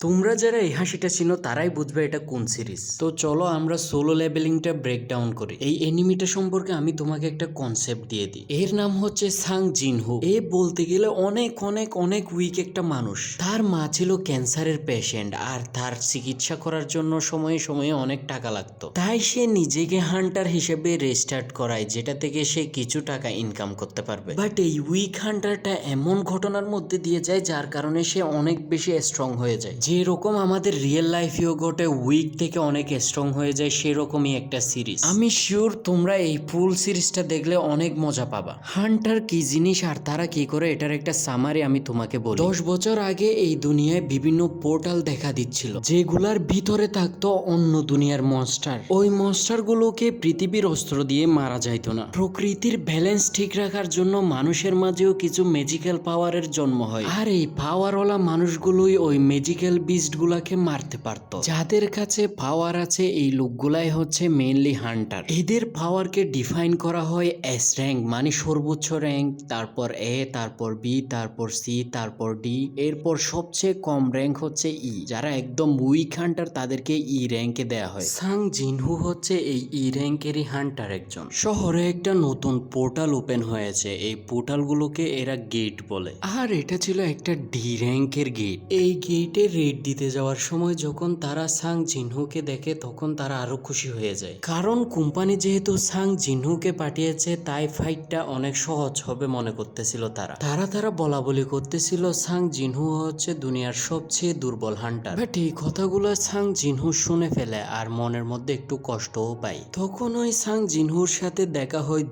তোমরা যারা এই হাসিটা চিনো তারাই বুঝবে এটা কোন সিরিজ। তো চলো আমরা সোলো লেভেলিংটা ব্রেকডাউন করি। এই এনিমিটা সম্পর্কে আমি তোমাকে একটা কনসেপ্ট দিয়ে দিই। এর নাম হচ্ছে সাং জিনহো। এ বলতে গেলে অনেক অনেক অনেক উইক একটা মানুষ। তার মা ছিল ক্যান্সারের পেশেন্ট আর তার চিকিৎসা করার জন্য সময়ে সময়ে অনেক টাকা লাগতো। তাই সে নিজেকে হান্টার হিসেবে রেস্টার্ট করায়, যেটা থেকে সে কিছু টাকা ইনকাম করতে পারবে। বাট এই উইক হান্টারটা এমন ঘটনার মধ্যে দিয়ে যায় যার কারণে সে অনেক বেশি স্ট্রং হয়ে যায়। যেরকম আমাদের রিয়েল লাইফেও ঘটে, উইক থেকে অনেক স্ট্রং হয়ে যায়, সেরকমই একটা সিরিজ। আমি শিওর তোমরা এই ফুল সিরিজটা দেখলে অনেক মজা পাবা। হান্টার কি জিনিস আর তারা কি করে এটার একটা সামারি আমি তোমাকে বলি। 10 বছর আগে এই দুনিয়ায় বিভিন্ন পোর্টাল দেখা দিচ্ছিল, যেগুলার ভিতরে থাকতো অন্য দুনিয়ার মনস্টার। ওই মনস্টার গুলোকে পৃথিবীর অস্ত্র দিয়ে মারা যাইতো না। প্রকৃতির ব্যালেন্স ঠিক রাখার জন্য মানুষের মাঝেও কিছু ম্যাজিক্যাল পাওয়ারের জন্ম হয়, আর এই পাওয়ারওয়ালা মানুষগুলোই ওই ম্যাজিক্যাল বিস্ট গুলাকে মারতে পারত। যাদের কাছে পাওয়ার আছে এই লোকগুলাই হচ্ছে মেইনলি হান্টার। এদের পাওয়ারকে ডিফাইন করা হয় এস র্যাঙ্ক, মানে সর্বোচ্চ র্যাঙ্ক, তারপর এ, তারপর বি, তারপর সি, তারপর ডি, এরপর সবচেয়ে কম র্যাঙ্ক হচ্ছে ই। যারা একদম উইক হান্টার তাদেরকে ই র্যাঙ্কে দেয়া হয়। সাং জিনহু হচ্ছে এই ই র্যাঙ্কেরই হান্টার একজন। শহরে একটা নতুন পোর্টাল ওপেন হয়েছে, এই পোর্টালগুলোকে এরা গেট বলে, আর এটা ছিল একটা ডি র্যাঙ্কের গেট। এই গেটে রেড দিতে যাওয়ার সময় যখন তারা সাং জিনহুকে দেখে তখন তারা আরো খুশি হয়ে যায়, কারণ কোম্পানি যেহেতু সাং জিনহুকে পাঠিয়েছে তাই ফাইটটা অনেক সহজ হবে মনে করতেছিল তারা বলা বলি করতেছিল সাং জিনহু হচ্ছে দুনিয়ার সবচেয়ে দুর্বল হান্টার। বাট এই কথাগুলো সাং জিনহু শুনে ফেলে আর মনের মধ্যে একটু কষ্টও পায়। তখন ওই সাং জিনহুর সাথে দেখা হয়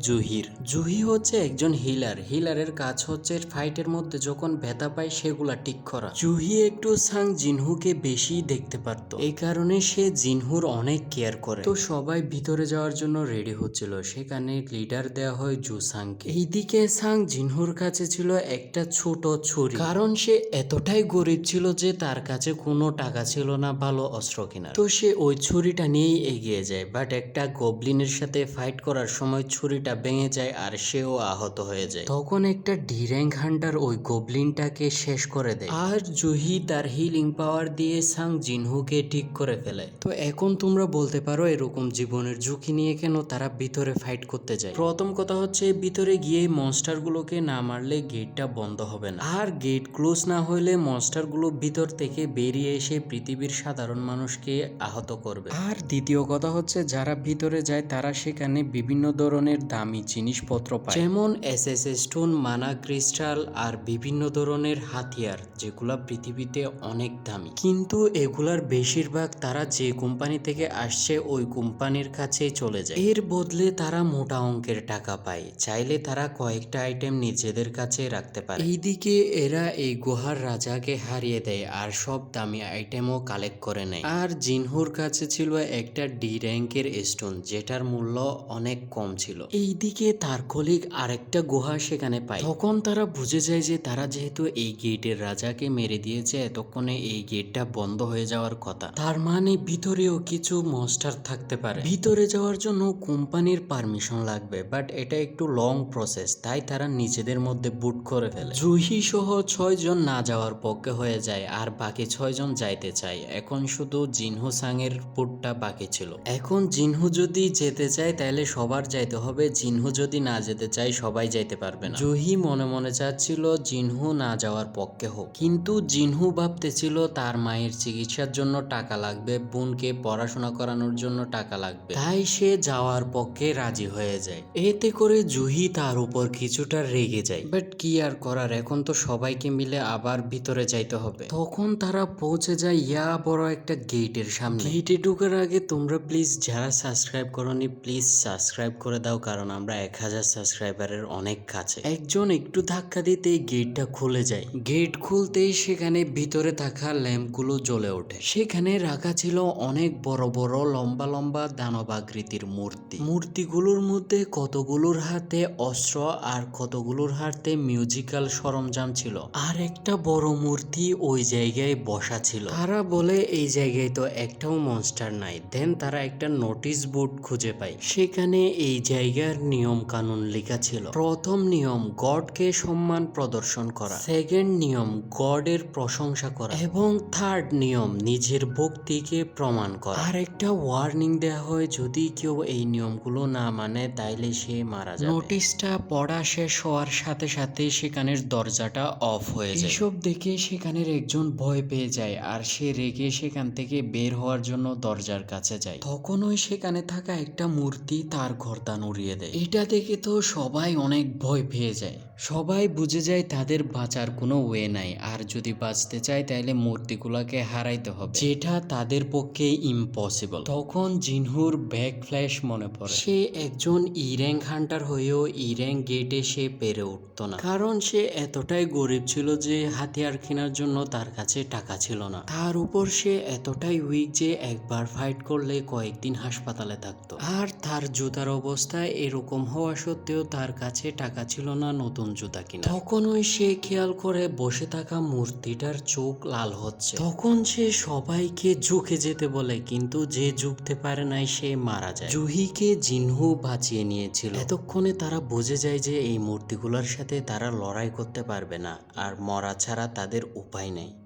জুহি হচ্ছে একজন হিলারের কাজ হচ্ছে ফাইটের মধ্যে যখন ব্যথা পায় সেগুলা ঠিক করা। জুহি একটু সাং জিনহুকে বেশি দেখতে পারত, এই কারণে সে জিনহুর অনেক কেয়ার করে। তো সবাই ভিতরে যাওয়ার জন্য রেডি হচ্ছিল, সেখানে লিডার দেওয়া হয় জুসাংকে। এইদিকে সাং জিনহুর কাছে ছিল একটা ছোট ছুরি, কারণ সে এতটাই গরিব ছিল যে তার কাছে কোনো টাকা ছিল না ভালো অস্ত্র কেনার। তো সে ওই ছুরিটা নিয়েই এগিয়ে যায়, বাট একটা গবলিনের সাথে ফাইট করার সময় ছুরিটা ভেঙে যায় আর সেও আহত হয়ে যায়। তখন একটা ডি র্যাঙ্ক হান্টার ওই গবলিনটাকে শেষ করে দেয়, আর জুহি তার হিলিং পাওয়ার দিয়ে সাং জিনহুকে ঠিক করে ফেলে। তো এখন তোমরা বলতে পারো এরকম জীবনের ঝুঁকি নিয়ে কেন তারা ভিতরে ফাইট করতে যায়। প্রথম কথা হচ্ছে ভিতরে গিয়ে মনস্টার গুলোকে না মারলে গেটটা বন্ধ হবে না, আর গেট ক্লোজ না হইলে মনস্টার গুলো ভিতর থেকে বেরিয়ে এসে পৃথিবীর সাধারণ মানুষকে আহত করবে। আর দ্বিতীয় কথা হচ্ছে যারা ভিতরে যায় তারা সেখানে বিভিন্ন ধরনের দামি জিনিসপত্র পায়, যেমন এসএস স্টোন, মানা ক্রিস্টাল আর বিভিন্ন ধরনের হাতিয়ার, যেগুলা পৃথিবীতে অনেক দামি। কিন্তু এগুলার বেশিরভাগ তারা যে কোম্পানি থেকে আসছে ওই কোম্পানির কাছেই চলে যায়। এর বদলে তারা মোটা অঙ্কের টাকা পায়, চাইলে তারা কয়েকটা আইটেম নিজেদের কাছে রাখতে পারে। এইদিকে এরা এই গুহার রাজাকে হারিয়ে দেয় আর সব দামি আইটেমও কালেক্ট করে নেয়। আর জিনহুর কাছে ছিল একটা ডি র্যাঙ্কের স্টোন, যেটার মূল্য অনেক কম ছিল। এইদিকে তার কলিগ আরেকটা গুহা সেখানে পায়। তখন তারা বুঝে যায় যে তারা যেহেতু এই গেটের রাজাকে মেরে দিয়েছে, এতক্ষণে এই গেটটা বন্ধ হয়ে যাওয়ার কথা। তার মানে ভিতরেও কিছু মনস্টার থাকতে পারে। ভিতরে যাওয়ার জন্য কোম্পানির পারমিশন লাগবে, বাট এটা একটু লং প্রসেস, তাই তারা নিজেদের মধ্যে বুট করে ফেলে। জুহি সহ 6 জন না যাওয়ার পক্ষে হয়ে যায়, আর বাকি 6 জন যাইতে চায়। এখন শুধু জিনহু সাং এর বুটটা বাকি ছিল। এখন জিনহু যদি যেতে চায় তাহলে সবার যাইতে হবে, জিনহু যদি না যেতে চায় সবাই যাইতে পারবে না। জুহি মনে মনে চাচ্ছিল জিনহু না যাওয়ার পক্ষে হোক, কিন্তু জিনহু ভাবতেছিল তার মায়ের চিকিৎসার জন্য টাকা লাগবে, বোনকে পড়াশোনা করানোর জন্য টাকা লাগবে, তাই সে যাওয়ার পক্ষে রাজি হয়ে যায়। এতে করে জুহি তার উপর কিছুটা রেগে যায়, বাট কি আর করার, এখন তো সবাইকে মিলে আবার ভিতরে যাইতে হবে। তখন তারা পৌঁছে যায় ইয়া বড় একটা গেটের সামনে। গেটে ঢোকার আগে তোমরা প্লিজ যারা সাবস্ক্রাইব করোনি প্লিজ সাবস্ক্রাইব করে দাও, কারণ আমরা 1000 সাবস্ক্রাইবারের অনেক কাছে। একজন একটু ধাক্কা দিতে গেটটা খুলে যায়। গেট খুলতেই সেখানে ভিতরে থাকা ল্যাম্পগুলো জ্বলে ওঠে। সেখানে রাখা ছিল অনেক বড় বড় লম্বা লম্বা দানবাকৃতির মূর্তিগুলোর মধ্যে কতগুলোর হাতে অস্ত্র আর কতগুলোর হাতে মিউজিক্যাল সরঞ্জাম ছিল, আর একটা বড় মূর্তি ওই জায়গায় বসা ছিল। তারা বলে এই জায়গায় তো একটাও মনস্টার নাই। দেন তারা একটা নোটিশ বোর্ড খুঁজে পায়, সেখানে এই জায়গার নিয়ম কানুন লেখা ছিল। প্রথম নিয়ম গডকে সম্মান প্রদর্শন করা, সেকেন্ড নিয়ম গডের প্রশংসা করা, এবং থার্ড নিয়ম নিজের ভক্তিকে প্রমাণ করা। আর একটা ওয়ার্নিং দেওয়া হয় যদি কেউ এই নিয়মগুলো না মানে তাইলে সে মারা যাবে। নোটিশটা পড়া শেষ হওয়ার সাথে সাথে সেখানের দরজাটা অফ হয়ে যায়। এসব দেখে সেখানের একজন ভয় পেয়ে যায় আর সে রেগে সেখান থেকে বের হওয়ার জন্য দরজার কাছে যায়। তখনই সেখানে থাকা একটা মূর্তি তার গর্দান উড়িয়ে দেয়। এটা দেখে তো সবাই অনেক ভয় পেয়ে যায়। সবাই বুঝে যায় তাদের বাঁচার কোনো ওয়ে নাই, আর যদি বাঁচতে চায় তাহলে মূর্তিগুলোকে হারাইতে হবে, যেটা তাদের পক্ষে ইম্পসিবল। তখন জিনহুর ব্যাক ফ্ল্যাশ মনে পড়ে। সে একজন ই-র্যাঙ্ক হান্টার হয়েও ই-র্যাঙ্ক গেটে সে পেরে উঠতো না, কারণ সে এতটাই গরিব ছিল যে হাতিয়ার কেনার জন্য তার কাছে টাকা ছিল না। তার উপর সে এতটাই উইক যে একবার ফাইট করলে কয়েকদিন হাসপাতালে থাকতো। আর তার জুতার অবস্থা এরকম হওয়া সত্ত্বেও তার কাছে টাকা ছিল না নতুন জুতা কিনা। তখনই সে খেয়াল করে বসে থাকা মূর্তিটার চোখ লাল হচ্ছে। তখন সে সবাইকে ঝুঁকে যেতে বলে, কিন্তু যে ঝুঁকতে পারে নাই সে মারা যায়। জুহিকে জিনহু বাঁচিয়ে নিয়েছিল। এতক্ষণে তারা বুঝে যায় যে এই মূর্তিগুলোর সাথে তারা লড়াই করতে পারবে না, আর মরা ছাড়া তাদের উপায় নাই।